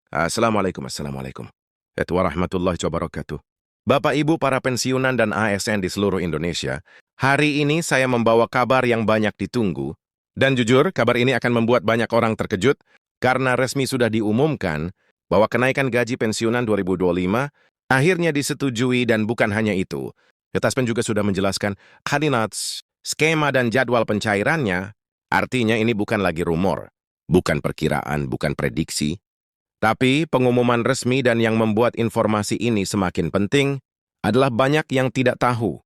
Assalamualaikum. Warahmatullahi wabarakatuh. Bapak Ibu para pensiunan dan ASN di seluruh Indonesia, hari ini saya membawa kabar yang banyak ditunggu. Dan jujur, kabar ini akan membuat banyak orang terkejut karena resmi sudah diumumkan bahwa kenaikan gaji pensiunan 2025 akhirnya disetujui dan bukan hanya itu. Taspen juga sudah menjelaskan hadinats, skema dan jadwal pencairannya, artinya ini bukan lagi rumor, bukan perkiraan, bukan prediksi. Tapi pengumuman resmi dan yang membuat informasi ini semakin penting adalah banyak yang tidak tahu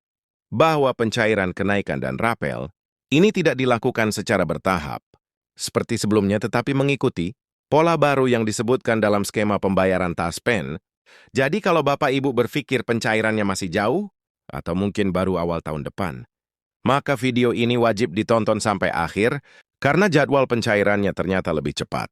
bahwa pencairan kenaikan dan rapel ini tidak dilakukan secara bertahap, seperti sebelumnya tetapi mengikuti pola baru yang disebutkan dalam skema pembayaran Taspen. Jadi kalau Bapak Ibu berpikir pencairannya masih jauh, atau mungkin baru awal tahun depan, maka video ini wajib ditonton sampai akhir karena jadwal pencairannya ternyata lebih cepat.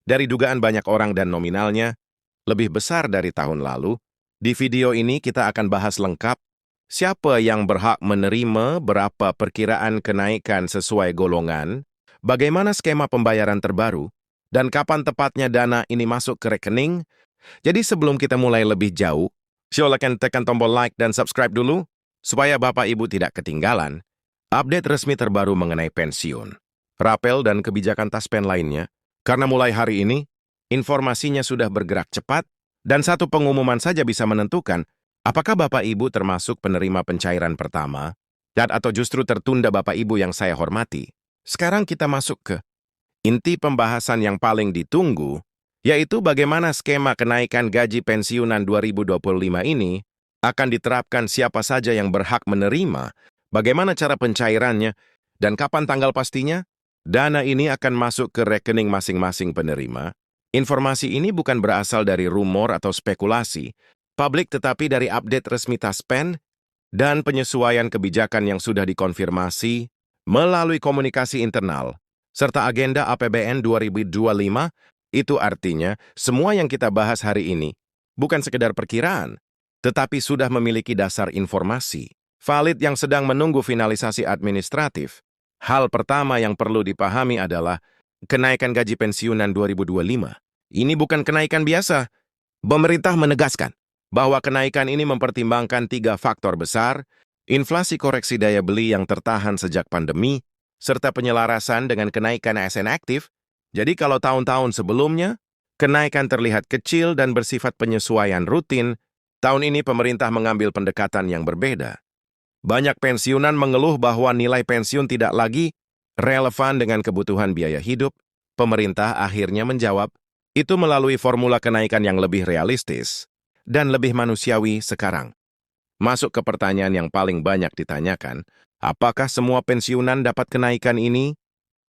Dari dugaan banyak orang dan nominalnya, lebih besar dari tahun lalu, di video ini kita akan bahas lengkap siapa yang berhak menerima berapa perkiraan kenaikan sesuai golongan, bagaimana skema pembayaran terbaru, dan kapan tepatnya dana ini masuk ke rekening. Jadi sebelum kita mulai lebih jauh, silakan tekan tombol like dan subscribe dulu, supaya Bapak Ibu tidak ketinggalan update resmi terbaru mengenai pensiun, rapel dan kebijakan Taspen lainnya. Karena mulai hari ini, informasinya sudah bergerak cepat, dan satu pengumuman saja bisa menentukan apakah Bapak Ibu termasuk penerima pencairan pertama, dan atau justru tertunda Bapak Ibu yang saya hormati. Sekarang kita masuk ke inti pembahasan yang paling ditunggu, yaitu bagaimana skema kenaikan gaji pensiunan 2025 ini akan diterapkan siapa saja yang berhak menerima, bagaimana cara pencairannya, dan kapan tanggal pastinya. Dana ini akan masuk ke rekening masing-masing penerima. Informasi ini bukan berasal dari rumor atau spekulasi publik tetapi dari update resmi Taspen dan penyesuaian kebijakan yang sudah dikonfirmasi melalui komunikasi internal serta agenda APBN 2025. Itu artinya semua yang kita bahas hari ini bukan sekedar perkiraan, tetapi sudah memiliki dasar informasi valid yang sedang menunggu finalisasi administratif. Hal pertama yang perlu dipahami adalah kenaikan gaji pensiunan 2025. Ini bukan kenaikan biasa. Pemerintah menegaskan bahwa kenaikan ini mempertimbangkan 3 faktor besar, inflasi koreksi daya beli yang tertahan sejak pandemi, serta penyelarasan dengan kenaikan ASN aktif. Jadi kalau tahun-tahun sebelumnya, kenaikan terlihat kecil dan bersifat penyesuaian rutin, tahun ini pemerintah mengambil pendekatan yang berbeda. Banyak pensiunan mengeluh bahwa nilai pensiun tidak lagi relevan dengan kebutuhan biaya hidup. Pemerintah akhirnya menjawab itu melalui formula kenaikan yang lebih realistis dan lebih manusiawi sekarang. Masuk ke pertanyaan yang paling banyak ditanyakan, apakah semua pensiunan dapat kenaikan ini?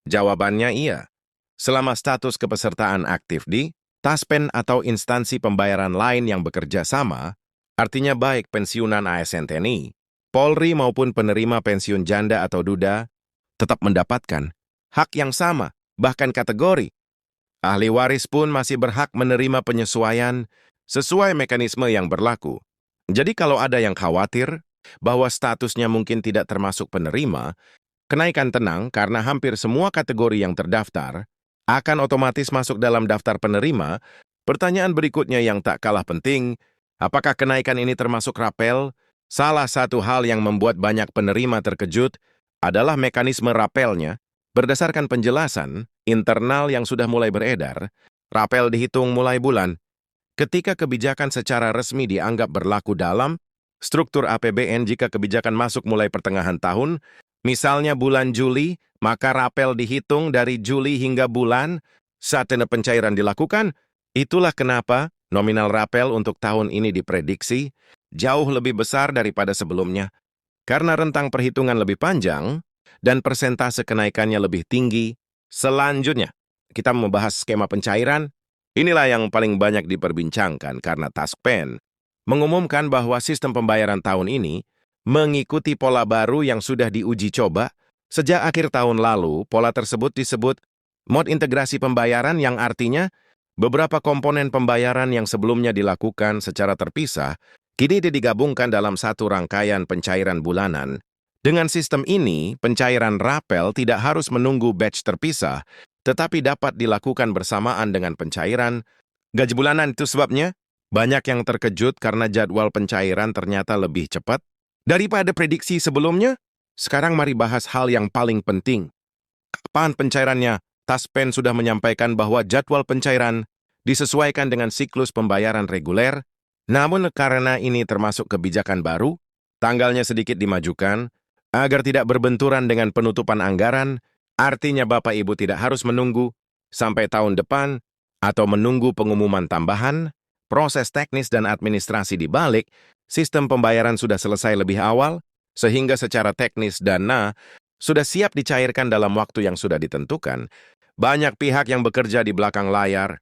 Jawabannya iya. Selama status kepesertaan aktif di Taspen atau instansi pembayaran lain yang bekerja sama, artinya baik pensiunan ASN TNI, Polri maupun penerima pensiun janda atau duda tetap mendapatkan hak yang sama, bahkan kategori. Ahli waris pun masih berhak menerima penyesuaian sesuai mekanisme yang berlaku. Jadi kalau ada yang khawatir bahwa statusnya mungkin tidak termasuk penerima, kenaikan tenang karena hampir semua kategori yang terdaftar akan otomatis masuk dalam daftar penerima. Pertanyaan berikutnya yang tak kalah penting, apakah kenaikan ini termasuk rapel? Salah satu hal yang membuat banyak penerima terkejut adalah mekanisme rapelnya. Berdasarkan penjelasan internal yang sudah mulai beredar, rapel dihitung mulai bulan. Ketika kebijakan secara resmi dianggap berlaku dalam struktur APBN jika kebijakan masuk mulai pertengahan tahun, misalnya bulan Juli, maka rapel dihitung dari Juli hingga bulan saat dana pencairan dilakukan. Itulah kenapa nominal rapel untuk tahun ini diprediksi jauh lebih besar daripada sebelumnya, karena rentang perhitungan lebih panjang dan persentase kenaikannya lebih tinggi. Selanjutnya, kita membahas skema pencairan. Inilah yang paling banyak diperbincangkan karena Taspen mengumumkan bahwa sistem pembayaran tahun ini mengikuti pola baru yang sudah diuji coba. Sejak akhir tahun lalu, pola tersebut disebut mode integrasi pembayaran yang artinya beberapa komponen pembayaran yang sebelumnya dilakukan secara terpisah kini digabungkan dalam satu rangkaian pencairan bulanan. Dengan sistem ini, pencairan rapel tidak harus menunggu batch terpisah, tetapi dapat dilakukan bersamaan dengan pencairan Gaji bulanan itu sebabnya. Banyak yang terkejut karena jadwal pencairan ternyata lebih cepat daripada prediksi sebelumnya. Sekarang mari bahas hal yang paling penting. Kapan pencairannya? Taspen sudah menyampaikan bahwa jadwal pencairan disesuaikan dengan siklus pembayaran reguler, namun karena ini termasuk kebijakan baru, tanggalnya sedikit dimajukan agar tidak berbenturan dengan penutupan anggaran, artinya Bapak Ibu tidak harus menunggu sampai tahun depan atau menunggu pengumuman tambahan. Proses teknis dan administrasi di balik sistem pembayaran sudah selesai lebih awal, sehingga secara teknis dana sudah siap dicairkan dalam waktu yang sudah ditentukan. Banyak pihak yang bekerja di belakang layar,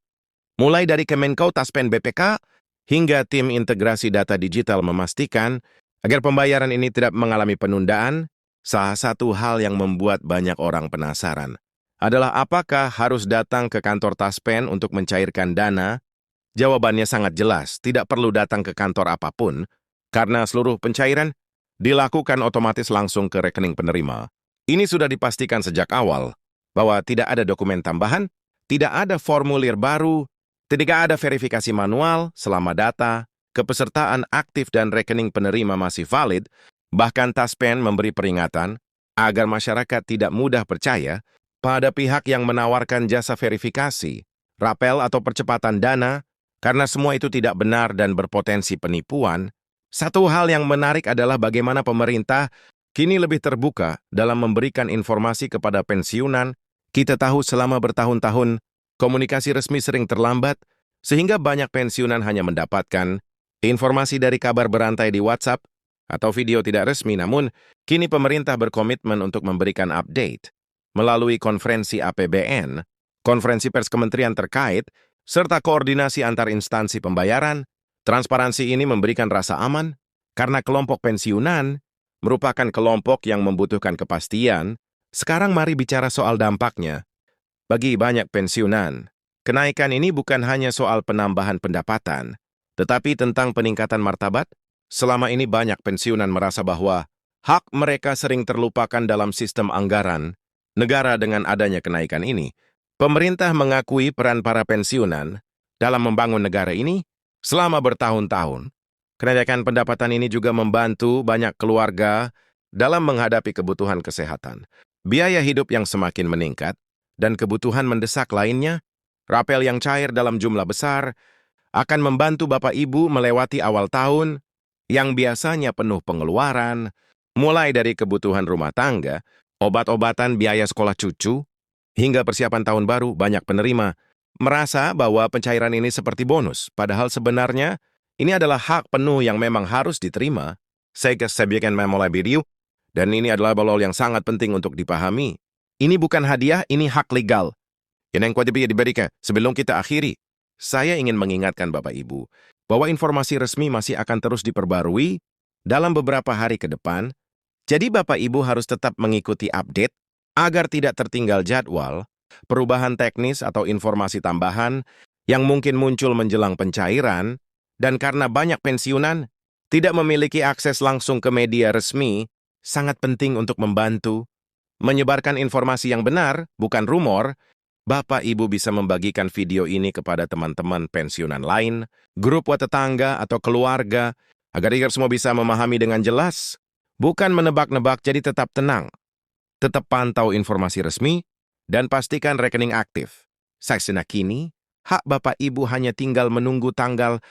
mulai dari Kemenko Taspen BPK hingga tim integrasi data digital memastikan agar pembayaran ini tidak mengalami penundaan. Salah satu hal yang membuat banyak orang penasaran adalah apakah harus datang ke kantor Taspen untuk mencairkan dana. Jawabannya sangat jelas, tidak perlu datang ke kantor apapun, karena seluruh pencairan dilakukan otomatis langsung ke rekening penerima. Ini sudah dipastikan sejak awal, bahwa tidak ada dokumen tambahan, tidak ada formulir baru, tidak ada verifikasi manual selama data, kepesertaan aktif dan rekening penerima masih valid. Bahkan Taspen memberi peringatan agar masyarakat tidak mudah percaya pada pihak yang menawarkan jasa verifikasi, rapel atau percepatan dana, karena semua itu tidak benar dan berpotensi penipuan. Satu hal yang menarik adalah bagaimana pemerintah kini lebih terbuka dalam memberikan informasi kepada pensiunan. Kita tahu selama bertahun-tahun, komunikasi resmi sering terlambat, sehingga banyak pensiunan hanya mendapatkan informasi dari kabar berantai di WhatsApp atau video tidak resmi. Namun, kini pemerintah berkomitmen untuk memberikan update melalui konferensi APBN, konferensi pers kementerian terkait, serta koordinasi antar instansi pembayaran. Transparansi ini memberikan rasa aman karena kelompok pensiunan merupakan kelompok yang membutuhkan kepastian. Sekarang mari bicara soal dampaknya. Bagi banyak pensiunan, kenaikan ini bukan hanya soal penambahan pendapatan, tetapi tentang peningkatan martabat. Selama ini banyak pensiunan merasa bahwa hak mereka sering terlupakan dalam sistem anggaran negara. Dengan adanya kenaikan ini, pemerintah mengakui peran para pensiunan dalam membangun negara ini selama bertahun-tahun. Kenaikan pendapatan ini juga membantu banyak keluarga dalam menghadapi kebutuhan kesehatan, biaya hidup yang semakin meningkat, dan kebutuhan mendesak lainnya. Rapel yang cair dalam jumlah besar akan membantu Bapak Ibu melewati awal tahun yang biasanya penuh pengeluaran, mulai dari kebutuhan rumah tangga, obat-obatan, biaya sekolah cucu, hingga persiapan tahun baru. Banyak penerima merasa bahwa pencairan ini seperti bonus, padahal sebenarnya ini adalah hak penuh yang memang harus diterima. Saya bikin memulai video, dan ini adalah balol yang sangat penting untuk dipahami. Ini bukan hadiah, ini hak legal yang wajib diberikan. Sebelum kita akhiri, saya ingin mengingatkan Bapak Ibu bahwa informasi resmi masih akan terus diperbarui dalam beberapa hari ke depan. Jadi Bapak Ibu harus tetap mengikuti update agar tidak tertinggal jadwal, perubahan teknis atau informasi tambahan yang mungkin muncul menjelang pencairan. Dan karena banyak pensiunan tidak memiliki akses langsung ke media resmi, sangat penting untuk membantu menyebarkan informasi yang benar, bukan rumor. Bapak Ibu bisa membagikan video ini kepada teman-teman pensiunan lain, grup tetangga atau keluarga, agar semua bisa memahami dengan jelas, bukan menebak-nebak. Jadi tetap tenang, tetap pantau informasi resmi, dan pastikan rekening aktif. Kini, hak Bapak Ibu hanya tinggal menunggu tanggal